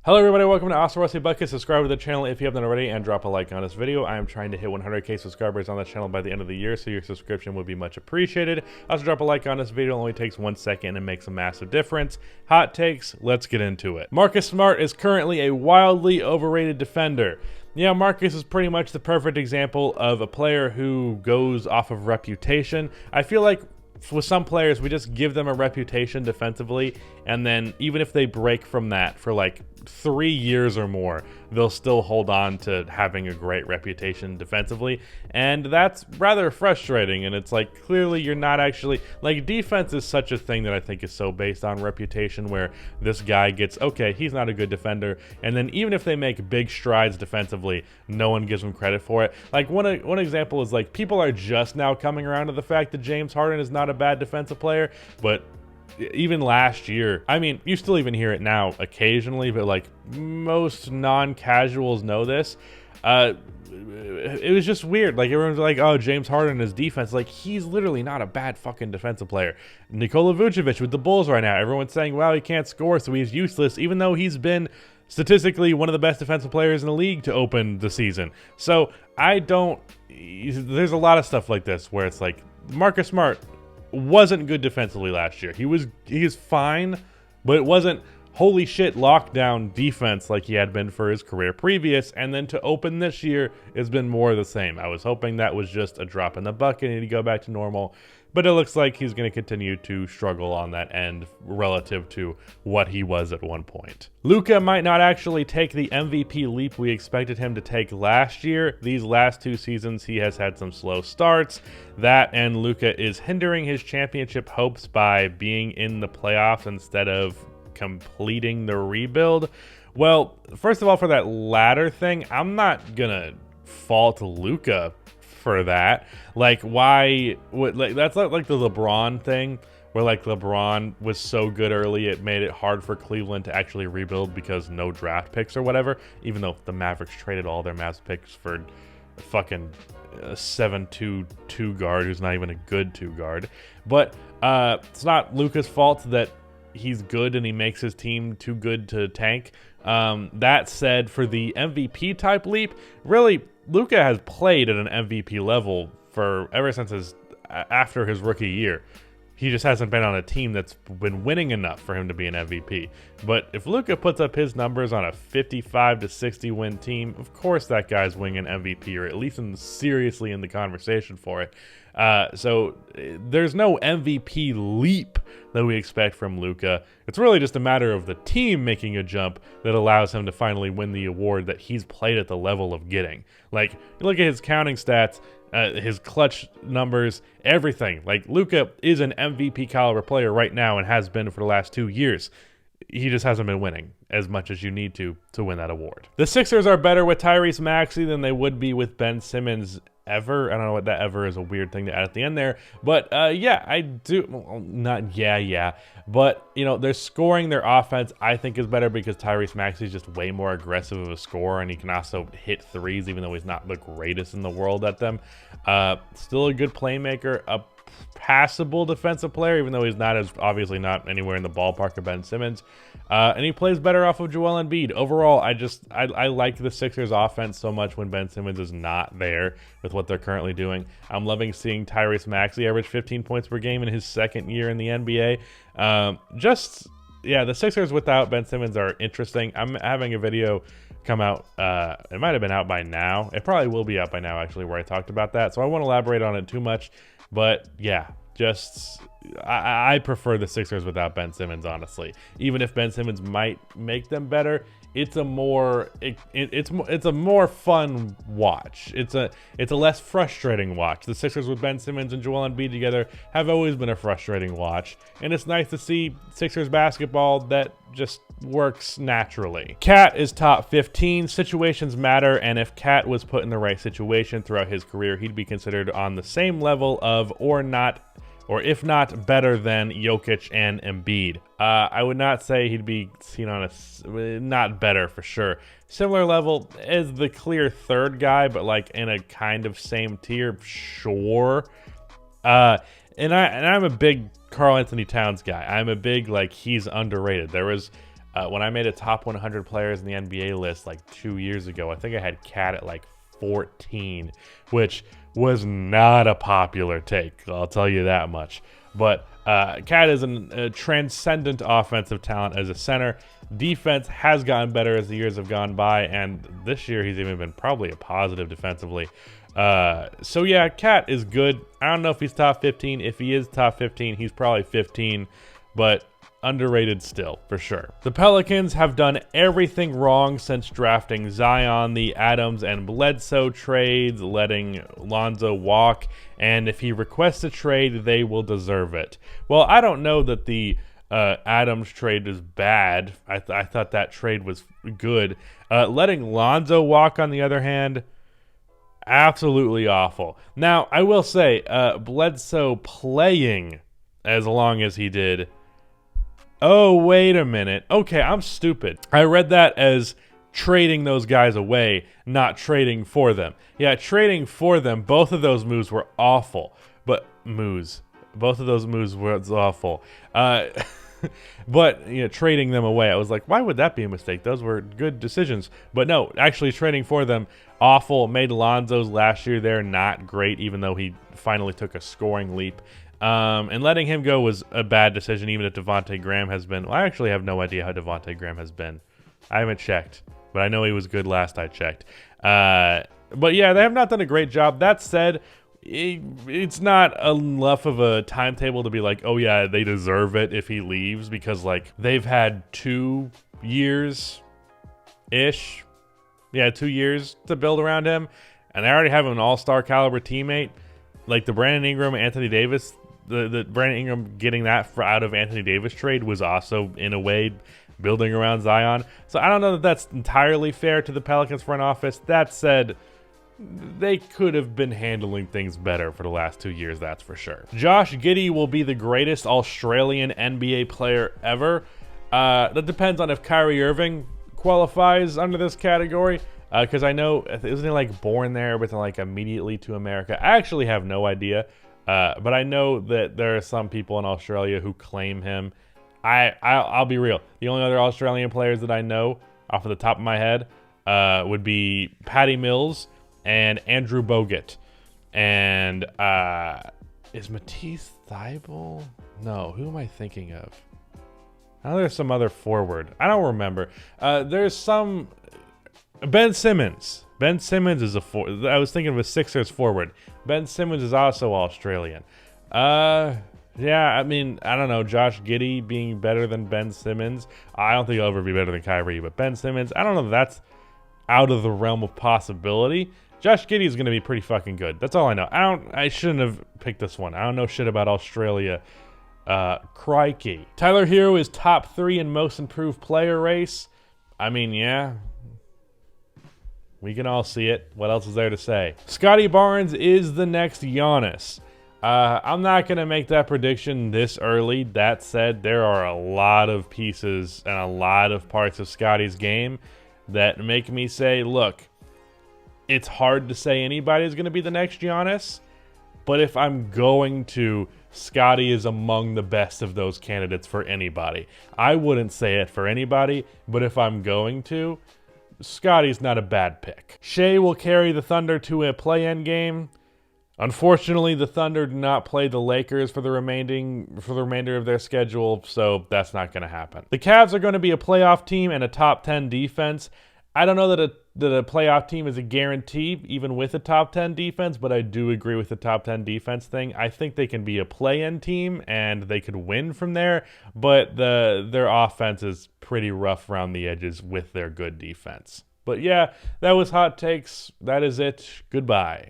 Hello everybody, welcome to Awesome Rusty Bucket. Subscribe to the channel if you haven't already and drop a like on this video. I am trying to hit 100k subscribers on the channel by the end of the year, so your subscription would be much appreciated. Also drop a like on this video, it only takes 1 second and makes a massive difference. Hot takes, let's get into it. Marcus Smart is currently a wildly overrated defender. Yeah, Marcus is pretty much the perfect example of a player who goes off of reputation. I feel like with some players, we just give them a reputation defensively, and then even if they break from that for like 3 years or more, they'll still hold on to having a great reputation defensively, and that's rather frustrating. And it's like, clearly you're not actually, like, defense is such a thing that I think is so based on reputation, where this guy gets, okay, he's not a good defender, and then even if they make big strides defensively, no one gives them credit for it. Like one example is, like, people are just now coming around to the fact that James Harden is not a bad defensive player, but even last year, I mean, you still even hear it now occasionally, but like most non-casuals know this. It was just weird. Like, everyone's like, oh, James Harden is defense. Like, he's literally not a bad fucking defensive player. Nikola Vucevic with the Bulls right now, everyone's saying, well, he can't score, so he's useless, even though he's been statistically one of the best defensive players in the league to open the season. So there's a lot of stuff like this where it's like, Marcus Smart wasn't good defensively last year. He is fine, but it wasn't holy shit lockdown defense like he had been for his career previous. And then to open this year has been more of the same. I was hoping that was just a drop in the bucket and he'd go back to normal, but it looks like he's going to continue to struggle on that end relative to what he was at one point. Luka might not actually take the MVP leap we expected him to take last year. These last 2 seasons, he has had some slow starts. That and Luka is hindering his championship hopes by being in the playoffs instead of completing the rebuild. Well, first of all, for that latter thing, I'm not gonna fault Luka for that. Like, why? Like, that's like the LeBron thing, where like LeBron was so good early, it made it hard for Cleveland to actually rebuild because no draft picks or whatever. Even though the Mavericks traded all their Mavs picks for fucking 7'2" 2 guard who's not even a good 2 guard. But it's not Luka's fault that he's good and he makes his team too good to tank. That said, for the MVP type leap, really, Luka has played at an MVP level for ever since after his rookie year. He just hasn't been on a team that's been winning enough for him to be an MVP. But if Luka puts up his numbers on a 55 to 60 win team, of course that guy's winning an MVP, or at least seriously in the conversation for it. So there's no MVP leap that we expect from Luka. It's really just a matter of the team making a jump that allows him to finally win the award that he's played at the level of getting. Like, look at his counting stats, his clutch numbers, everything. Like, Luka is an MVP caliber player right now and has been for the last 2 years. He just hasn't been winning as much as you need to win that award. The Sixers are better with Tyrese Maxey than they would be with Ben Simmons ever. I don't know what that ever is, a weird thing to add at the end there. But yeah, I do. Well, not yeah. But, you know, their scoring, their offense, I think is better because Tyrese Maxey is just way more aggressive of a scorer, and he can also hit threes, even though he's not the greatest in the world at them. Still a good playmaker, a passable defensive player, even though he's obviously not anywhere in the ballpark of Ben Simmons. And he plays better off of Joel Embiid. Overall, I like the Sixers offense so much when Ben Simmons is not there with what they're currently doing. I'm loving seeing Tyrese Maxey average 15 points per game in his second year in the NBA. Yeah, the Sixers without Ben Simmons are interesting. I'm having a video come out. It might have been out by now. It probably will be out by now, actually, where I talked about that. So I won't elaborate on it too much. But yeah, I prefer the Sixers without Ben Simmons, honestly. Even if Ben Simmons might make them better, it's a more fun watch. It's a less frustrating watch. The Sixers with Ben Simmons and Joel Embiid together have always been a frustrating watch, and it's nice to see Sixers basketball that just works naturally. Cat is top 15. Situations matter, and if Cat was put in the right situation throughout his career, he'd be considered on the same level of, or if not better than, Jokic and Embiid. I would not say he'd be seen on not better for sure. Similar level as the clear third guy, but like in a kind of same tier, sure. And I'm a big Karl Anthony Towns guy. I'm a big, like, he's underrated. There was When I made a top 100 players in the NBA list like 2 years ago, I think I had Cat at like 14, which was not a popular take, I'll tell you that much. But Cat is a transcendent offensive talent as a center. Defense has gotten better as the years have gone by, and this year he's even been probably a positive defensively. So yeah, Cat is good. I don't know if he's top 15. If he is top 15, he's probably 15, but underrated still, for sure. The Pelicans have done everything wrong since drafting Zion, the Adams and Bledsoe trades, letting Lonzo walk, and if he requests a trade, they will deserve it. Well, I don't know that the Adams trade is bad. I thought that trade was good. Letting Lonzo walk, on the other hand, absolutely awful. Now, I will say, Bledsoe playing as long as he did. Oh, wait a minute. Okay, I'm stupid. I read that as trading those guys away, not trading for them. Yeah, trading for them, both of those moves were awful. Both of those moves were awful. But, you know, trading them away, I was like, why would that be a mistake? Those were good decisions. But no, actually trading for them, awful. Made Lonzo's last year there not great, even though he finally took a scoring leap. And letting him go was a bad decision, even if Devontae Graham has been. Well, I actually have no idea how Devontae Graham has been. I haven't checked, but I know he was good last I checked. But yeah, they have not done a great job. That said, it's not enough of a timetable to be like, oh yeah, they deserve it if he leaves, because like they've had 2 years-ish. Yeah, 2 years to build around him, and they already have an all-star caliber teammate. Like the Brandon Ingram, Anthony Davis, the Brandon Ingram getting that out of Anthony Davis trade was also, in a way, building around Zion. So I don't know that that's entirely fair to the Pelicans front office. That said, they could have been handling things better for the last 2 years, that's for sure. Josh Giddey will be the greatest Australian NBA player ever. That depends on if Kyrie Irving qualifies under this category. Because I know, isn't he like born there but like immediately to America? I actually have no idea. But I know that there are some people in Australia who claim him. I'll be real. The only other Australian players that I know off of the top of my head would be Patty Mills and Andrew Bogut. And is Matisse Thybulle? No, who am I thinking of? I know there's some other forward. I don't remember. There's some... Ben Simmons. Ben Simmons is a forward. I was thinking of a Sixers forward. Ben Simmons is also Australian. Yeah, I mean, I don't know. Josh Giddey being better than Ben Simmons. I don't think he'll ever be better than Kyrie, but Ben Simmons, I don't know if that's out of the realm of possibility. Josh Giddey is going to be pretty fucking good. That's all I know. I shouldn't have picked this one. I don't know shit about Australia. Crikey. Tyler Hero is top 3 in most improved player race. I mean, yeah. We can all see it. What else is there to say? Scotty Barnes is the next Giannis. I'm not going to make that prediction this early. That said, there are a lot of pieces and a lot of parts of Scotty's game that make me say, look, it's hard to say anybody's going to be the next Giannis, but if I'm going to, Scotty is among the best of those candidates for anybody. I wouldn't say it for anybody, but if I'm going to, Scotty's not a bad pick. Shea will carry the Thunder to a play-in game. Unfortunately, the Thunder do not play the Lakers for the remainder of their schedule, so that's not going to happen. The Cavs are going to be a playoff team and a top 10 defense. I don't know that a playoff team is a guarantee, even with a top 10 defense, but I do agree with the top 10 defense thing. I think they can be a play-in team, and they could win from there, but their offense is pretty rough around the edges with their good defense. But yeah, that was Hot Takes. That is it. Goodbye.